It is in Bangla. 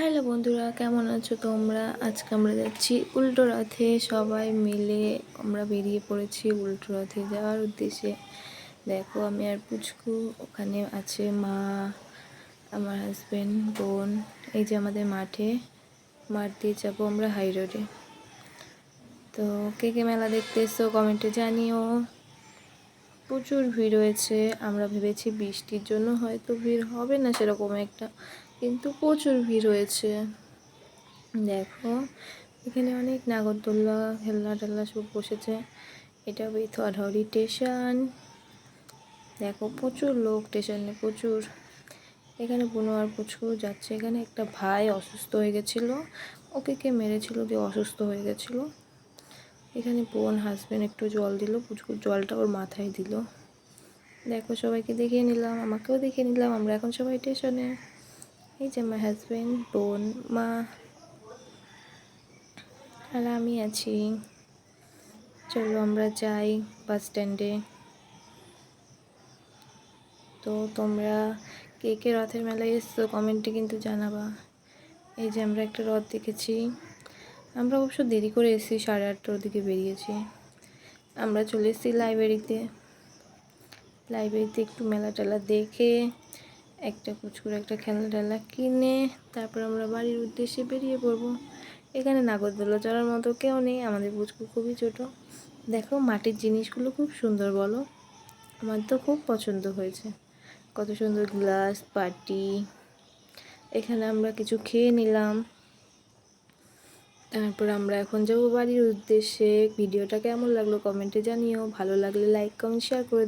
হ্যালো বন্ধুরা, কেমন আছো তোমরা? আজকে আমরা যাচ্ছি উল্টো রথে। সবাই মিলে আমরা বেরিয়ে পড়েছি উল্টো রথে যাওয়ার উদ্দেশ্যে। দেখো, আমি আর পুচকু, ওখানে আছে মা, আমার হাজব্যান্ড, বোন। এই যে আমাদের মাঠ দিয়ে যাবো আমরা হাই রোডে। তো কে কে মেলা দেখতে এসছো কমেন্টে জানিও। প্রচুর ভিড় হয়েছে। আমরা ভেবেছি বৃষ্টির জন্য হয়তো ভিড় হবে না সেরকম একটা, কিন্তু প্রচুর ভিড় হয়েছে। দেখো, এখানে অনেক নাগরদোল্লা খেলনা টেলনা সব বসেছে। এটা বেথুয়াঢাউরি স্টেশন। দেখো, প্রচুর লোক স্টেশনে, প্রচুর। এখানে বুনো আর পুচকু যাচ্ছে। এখানে একটা ভাই অসুস্থ হয়ে গেছিলো, ওকে কে মেরেছিল দিয়ে অসুস্থ হয়ে গেছিলো। এখানে বোন হাজব্যান্ড একটু জল দিল, পুচকুর জলটা ওর মাথায় দিল। দেখো, সবাইকে দেখিয়ে নিলাম, আমাকেও দেখিয়ে নিলাম। আমরা এখন সবাই স্টেশনে। এই যে আমার হাজব্যান্ড, বোন, মা আর আমি আছি। চলো আমরা যাই বাস স্ট্যান্ডে। তো তোমরা কে কে রথের মেলায় এসছো কমেন্টে কিন্তু জানাবা। এই যে আমরা একটা রথ দেখেছি। আমরা অবশ্য দেরি করে এসেছি, 8:30টার দিকে বেরিয়েছি। আমরা চলে এসেছি লাইব্রেরিতে একটু মেলা টেলা দেখে একটা পুচকুর একটা খেলনা টেলা কিনে তারপর আমরা বাড়ির উদ্দেশ্যে বেরিয়ে পড়বো। এখানে নাগরদোলা চড়ার মতো কেউ নেই, আমাদের পুচকু খুবই ছোট। দেখো, মাটির জিনিসগুলো খুব সুন্দর, বলো? আমার তো খুব পছন্দ হয়েছে। কত সুন্দর গ্লাস বাটি। এখানে আমরা কিছু খেয়ে নিলাম। তারপর আমরা এখন যাবো বাড়ির উদ্দেশ্যে। ভিডিওটা কেমন লাগলো কমেন্টে জানিও। ভালো লাগলে লাইক কমেন্ট শেয়ার করে